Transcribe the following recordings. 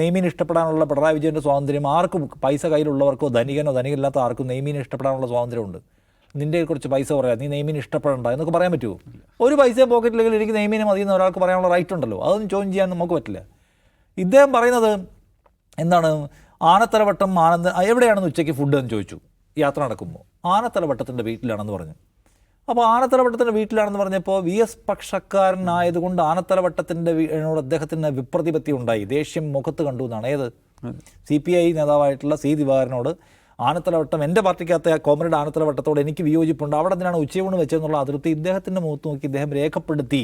നെയ്മീൻ ഇഷ്ടപ്പെടാനുള്ള പിണറായി വിജയൻ്റെ സ്വാതന്ത്ര്യം ആർക്കും, പൈസ കയ്യിലുള്ളവർക്കോ ധനികനില്ലാത്ത ആർക്കും നെയ്മീൻ ഇഷ്ടപ്പെടാനുള്ള സ്വാതന്ത്ര്യമുണ്ട്. നിൻ്റെ കുറച്ച് പൈസ പറയാം, നീ നെയ്മീൻ ഇഷ്ടപ്പെടണ്ട എന്നൊക്കെ പറയാൻ പറ്റുമോ? ഒരു പൈസയും പോക്കറ്റിലെങ്കിൽ എനിക്ക് നെയ്മീൻ മതി എന്ന് ഒരാൾക്ക് പറയാനുള്ള റൈറ്റ് ഉണ്ടല്ലോ. അതൊന്നും ചോദ്യം ചെയ്യാൻ നമുക്ക് പറ്റില്ല. ഇദ്ദേഹം പറയുന്നത് എന്താണ്, ആനത്തലവട്ടം എവിടെയാണെന്ന് ഉച്ചയ്ക്ക് ഫുഡ് എന്ന് ചോദിച്ചു. യാത്ര നടക്കുമ്പോൾ ആനത്തലവട്ടത്തിൻ്റെ വീട്ടിലാണെന്ന് പറഞ്ഞു. അപ്പോൾ ആനത്തലവട്ടത്തിൻ്റെ വീട്ടിലാണെന്ന് പറഞ്ഞപ്പോൾ VS പക്ഷക്കാരനായതുകൊണ്ട് ആനത്തലവട്ടത്തിൻ്റെ അദ്ദേഹത്തിന് വിപ്രതിപത്തി ഉണ്ടായി, ദേഷ്യം മുഖത്ത് കണ്ടു എന്നാണ്. ഏത് CPI നേതാവായിട്ടുള്ള C. ദിവാകരനോട് ആനത്തലവട്ടം, എൻ്റെ പാർട്ടിക്കകത്തെ കോമ്രേഡ് ആനത്തലവട്ടത്തോട് എനിക്ക് വിയോജിപ്പുണ്ട്, അവിടെ എന്തിനാണ് ഉച്ചയൂണ് വെച്ചതെന്നുള്ള അതിർത്തി ഇദ്ദേഹത്തിൻ്റെ മുഖത്ത് നോക്കി ഇദ്ദേഹം രേഖപ്പെടുത്തി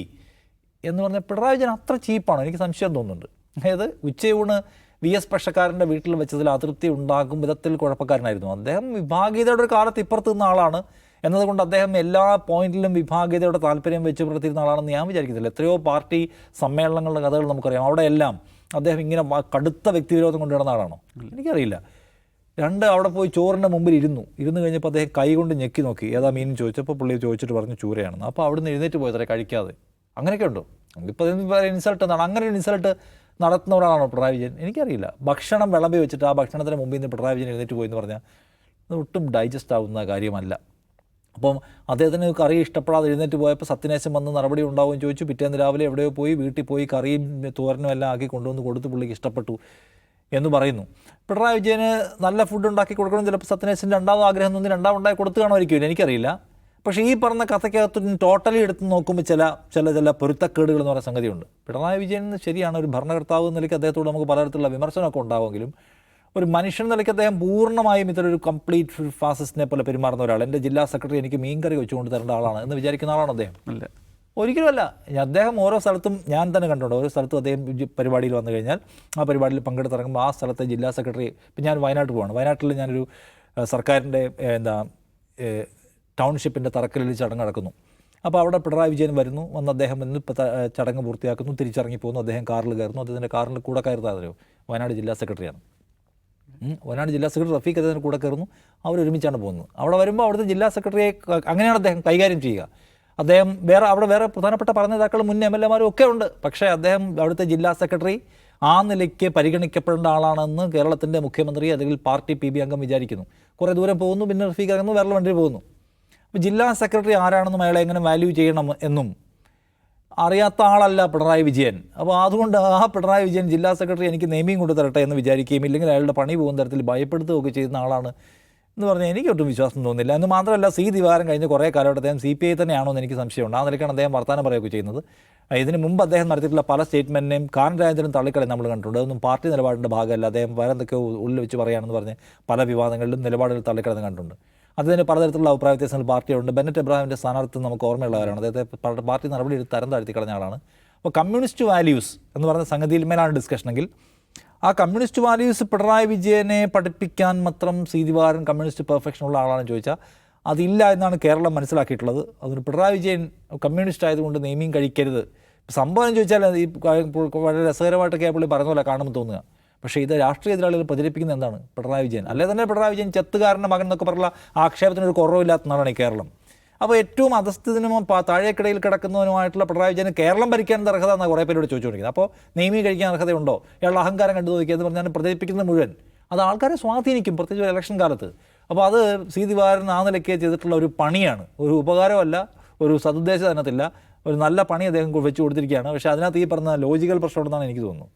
എന്ന് പറഞ്ഞാൽ പിണറായി വിജയൻ അത്ര ചീപ്പാണോ? എനിക്ക് സംശയം തോന്നുന്നുണ്ട്. അതായത് ഉച്ചയൂണ് VS പക്ഷക്കാരൻ്റെ വീട്ടിൽ വെച്ചതിൽ അതൃപ്തി ഉണ്ടാകും വിധത്തിൽ കുഴപ്പക്കാരനായിരുന്നു അദ്ദേഹം. വിഭാഗീയതയുടെ ഒരു കാലത്ത് ഇപ്പുറത്ത് നിന്ന ആളാണ് എന്നതുകൊണ്ട് അദ്ദേഹം എല്ലാ പോയിന്റിലും വിഭാഗീയതയുടെ താല്പര്യം വെച്ച് പുലർത്തിയിരുന്ന ആളാണെന്ന് ഞാൻ വിചാരിക്കുന്നില്ല. എത്രയോ പാർട്ടി സമ്മേളനങ്ങളുടെ കഥകൾ നമുക്കറിയാം. അവിടെയെല്ലാം അദ്ദേഹം ഇങ്ങനെ കടുത്ത വ്യക്തിവിരോധം കൊണ്ടുവരുന്ന ആളാണോ? എനിക്കറിയില്ല. അവിടെ പോയി ചോറിൻ്റെ മുമ്പിൽ ഇരുന്ന് കഴിഞ്ഞപ്പോൾ അദ്ദേഹം കൈ കൊണ്ട് ഞെക്കി നോക്കി, ഏതാ മീൻ ചോദിച്ചപ്പോൾ പുള്ളി ചോദിച്ചിട്ട് പറഞ്ഞു ചൂരയാണെന്ന്. അപ്പോൾ അവിടുന്ന് എഴുന്നേറ്റ് പോയത്രേ കഴിക്കാതെ. അങ്ങനെയൊക്കെ ഉണ്ടോ? ഇപ്പോൾ ഇൻസൾട്ട് എന്താണ്? അങ്ങനെ ഒരു ഇൻസൾട്ട് നടത്തുന്ന ഒരാളാണോ പിണറായി വിജയൻ? എനിക്കറിയില്ല. ഭക്ഷണം വിളമ്പി വെച്ചിട്ട് ആ ഭക്ഷണത്തിന് മുമ്പിൽ നിന്ന് പിണറായി വിജയൻ എഴുന്നേറ്റ് പോയി എന്ന് പറഞ്ഞാൽ അത് ഒട്ടും ഡൈജസ്റ്റ് ആവുന്ന കാര്യമല്ല. അപ്പം അദ്ദേഹത്തിന് കറി ഇഷ്ടപ്പെടാതെ എഴുന്നേറ്റ് പോയപ്പോൾ സത്യനേശം വന്ന് നടപടി ഉണ്ടാവുകയും ചോദിച്ചു. പിറ്റേന്ന് രാവിലെ എവിടെയോ പോയി വീട്ടിൽ പോയി കറിയും തോരനും എല്ലാം ആക്കി കൊണ്ടുവന്ന് കൊടുത്ത് പുള്ളിക്ക് ഇഷ്ടപ്പെട്ടു എന്ന് പറയുന്നു. പിണറായി വിജയന് നല്ല ഫുഡ് ഉണ്ടാക്കി കൊടുക്കണം ചിലപ്പോൾ സത്യനേശൻ്റെ രണ്ടാമത് ആഗ്രഹം തോന്നി രണ്ടാമതുണ്ടായി കൊടുത്തു കാണുമായിരിക്കും, എനിക്കറിയില്ല. പക്ഷേ ഈ പറഞ്ഞ കഥയ്ക്കകത്ത് ടോട്ടലി എടുത്ത് നോക്കുമ്പോൾ ചില പൊരുത്തക്കേടുകൾ എന്ന് പറയുന്ന സംഗതിയുണ്ട്. പിണറായി വിജയൻ ശരിയാണ്, ഒരു ഭരണകർത്താവ് എന്ന നിലയ്ക്ക് അദ്ദേഹത്തോട് നമുക്ക് പലതരത്തിലുള്ള വിമർശനമൊക്കെ ഉണ്ടാവുമെങ്കിലും ഒരു മനുഷ്യൻ നിലയ്ക്ക് അദ്ദേഹം പൂർണ്ണമായും ഇത്തരൊരു കംപ്ലീറ്റ് ഫാസിസ്റ്റിനെ പോലെ പെരുമാറുന്ന ഒരാൾ. എൻ്റെ ജില്ലാ സെക്രട്ടറി എനിക്ക് മീൻകറി വെച്ചുകൊണ്ട് തരേണ്ട ആളാണ് എന്ന് വിചാരിക്കുന്ന ആളാണ് അദ്ദേഹം? അല്ല, ഒരിക്കലുമല്ല. അദ്ദേഹം ഓരോ സ്ഥലത്തും ഞാൻ തന്നെ കണ്ടിട്ടുണ്ട്. ഓരോ സ്ഥലത്തും അദ്ദേഹം പരിപാടിയിൽ വന്നു കഴിഞ്ഞാൽ ആ പരിപാടിയിൽ പങ്കെടുത്തിറങ്ങുമ്പോൾ ആ സ്ഥലത്തെ ജില്ലാ സെക്രട്ടറി, ഇപ്പം ഞാൻ വയനാട്ടിൽ പോവാണ്, വയനാട്ടിൽ ഞാനൊരു സർക്കാരിൻ്റെ ടൗൺഷിപ്പിൻ്റെ തറക്കല്ലിൽ ചടങ്ങ് നടക്കുന്നു. അപ്പോൾ അവിടെ പിണറായി വിജയൻ വന്ന് അദ്ദേഹം ഇപ്പോൾ ചടങ്ങ് പൂർത്തിയാക്കുന്നു, തിരിച്ചിറങ്ങി പോകുന്നു. അദ്ദേഹം കാറിൽ കയറുന്നു. അദ്ദേഹത്തിൻ്റെ കാറിൻ്റെ കൂടെ കയറുന്നതോ വയനാട് ജില്ലാ സെക്രട്ടറിയാണ്. വയനാട് ജില്ലാ സെക്രട്ടറി റഫീഖ് അദ്ദേഹത്തിന് കൂടെ കയറുന്നു. അവരൊരുമിച്ചാണ് പോകുന്നത്. അവിടെ വരുമ്പോൾ അവിടുത്തെ ജില്ലാ സെക്രട്ടറിയെ അങ്ങനെയാണ് അദ്ദേഹം കൈകാര്യം ചെയ്യുക. അദ്ദേഹം അവിടെ വേറെ പ്രധാനപ്പെട്ട പറഞ്ഞ നേതാക്കളും മുൻ MLA-മാരും ഒക്കെ ഉണ്ട്. പക്ഷേ അദ്ദേഹം അവിടുത്തെ ജില്ലാ സെക്രട്ടറി ആ നിലയ്ക്ക് പരിഗണിക്കപ്പെടേണ്ട ആളാണെന്ന് കേരളത്തിൻ്റെ മുഖ്യമന്ത്രി അല്ലെങ്കിൽ പാർട്ടി PB അംഗം വിചാരിക്കുന്നു. കുറേ ദൂരം പോകുന്നു, പിന്നെ റഫീഖ് ഇറങ്ങുന്നു, വേറെ വണ്ടിയിൽ പോകുന്നു. അപ്പോൾ ജില്ലാ സെക്രട്ടറി ആരാണെന്നും അയാളെ എങ്ങനെ വാല്യൂ ചെയ്യണം എന്നും അറിയാത്ത ആളല്ല പിണറായി വിജയൻ. അപ്പോൾ അതുകൊണ്ട് ആ പിണറായി വിജയൻ ജില്ലാ സെക്രട്ടറി എനിക്ക് നെയ്മീൻ കൊണ്ടു തരട്ടെ എന്ന് വിചാരിക്കുകയും ഇല്ലെങ്കിൽ അയാളുടെ പണി പോകുന്ന തരത്തിൽ ഭയപ്പെടുത്തുകയൊക്കെ ചെയ്യുന്ന ആളാണ് എന്ന് പറഞ്ഞാൽ എനിക്കൊട്ടും വിശ്വാസം തോന്നുന്നില്ല. എന്ന് മാത്രമല്ല C. ദിവാകരൻ കഴിഞ്ഞ കുറേ കാലമായിട്ട് അദ്ദേഹം CPI തന്നെയാണോ എന്ന് എനിക്ക് സംശയമുണ്ട്. ആ നിലയ്ക്കാണ് അദ്ദേഹം വർത്തമാനം പറയുകയൊക്കെ ചെയ്യുന്നത്. ഇതിന് മുമ്പ് അദ്ദേഹം നടത്തിയിട്ടുള്ള പല സ്റ്റേറ്റ്മെൻറ്റിനെയും കാനം രാജേന്ദ്രൻ തള്ളിക്കളയും നമ്മൾ കണ്ടിട്ടുണ്ട്. അതൊന്നും പാർട്ടി നിലപാടിൻ്റെ ഭാഗമല്ല, അദ്ദേഹം വേറെ എന്തൊക്കെയോ ഉള്ളിൽ വെച്ച് പറയുകയാണെന്ന് പറഞ്ഞ് പല വിവാദങ്ങളിലും നിലപാടുകൾ തള്ളിക്കളന്ന് കണ്ടിട്ടുണ്ട്. അതിന് പലതരത്തിലുള്ള അഭിപ്രായ വ്യത്യാസങ്ങൾ പാർട്ടിയുണ്ട്. ബെന്നറ്റ് എബ്രഹാമിൻ്റെ സ്ഥാനാർത്ഥി നമുക്ക് ഓർമ്മയുള്ള കാര്യമാണ്. അദ്ദേഹത്തെ പാർട്ടി നടപടി എടുത്ത് തരം താഴ്ത്തി കളഞ്ഞ ആളാണ്. അപ്പോൾ കമ്മ്യൂണിസ്റ്റ് വാല്യൂസ് എന്ന് പറയുന്ന സംഗതിയിൽ മേലാണ് ഡിസ്കഷനെങ്കിൽ ആ കമ്മ്യൂണിസ്റ്റ് വാല്യൂസ് പിണറായി വിജയനെ പഠിപ്പിക്കാൻ മാത്രം C. ദിവാകരൻ കമ്മ്യൂണിസ്റ്റ് പെർഫെക്ഷനുള്ള ആളാണെന്ന് ചോദിച്ചാൽ അതില്ല എന്നാണ് കേരളം മനസ്സിലാക്കിയിട്ടുള്ളത്. അതിന് പിണറായി വിജയൻ കമ്മ്യൂണിസ്റ്റ് ആയതുകൊണ്ട് നെയ്മീൻ കഴിക്കരുത് സംഭവം ചോദിച്ചാൽ ഈ വളരെ രസകരമായിട്ടൊക്കെ പുള്ളി പറഞ്ഞ പോലെ കാണുമ്പോൾ തോന്നുക. പക്ഷേ ഇത് രാഷ്ട്രീയ എതിരാളികൾ പ്രചരിപ്പിക്കുന്നത് എന്താണ്? പിണറായി വിജയൻ അല്ലേ തന്നെ പിണറായി വിജയൻ ചെത്തുകാരൻ്റെ മകൻ എന്നൊക്കെ പറഞ്ഞുള്ള ആക്ഷേപത്തിനൊരു കുറവില്ലാത്ത നാടാണ് ഈ കേരളം. അപ്പോൾ ഏറ്റവും അധസ്ഥിതനും താഴേക്കിടയിൽ കിടക്കുന്നവനുമായിട്ടുള്ള പിണറായി വിജയന് കേരളം ഭരിക്കാൻ അർഹത എന്നാണ് കുറേ പേരോട് ചോദിച്ചുകൊണ്ടിരിക്കുന്നത്. അപ്പോൾ നെയ്മീൻ കഴിക്കാൻ അർഹതയുണ്ടോ, ഇയാളുടെ അഹങ്കാരം കണ്ടു നോക്കിയത് പറഞ്ഞാൽ പ്രചരിപ്പിക്കുന്നത് മുഴുവൻ അത് ആൾക്കാരെ സ്വാധീനിക്കും, പ്രത്യേകിച്ച് ഇലക്ഷൻ കാലത്ത്. അപ്പോൾ അത് C. ദിവാകരൻ ആ നിലയ്ക്ക് ചെയ്തിട്ടുള്ള ഒരു പണിയാണ്, ഒരു ഉപകാരമല്ല, ഒരു സതുദ്ദേശം അതിനകത്തില്ല. ഒരു നല്ല പണി അദ്ദേഹം വെച്ച് കൊടുത്തിരിക്കുകയാണ്. പക്ഷേ അതിനകത്ത് ഈ പറഞ്ഞ ലോജിക്കൽ പ്രശ്നമുണ്ടെന്നാണ് എനിക്ക് തോന്നുന്നത്.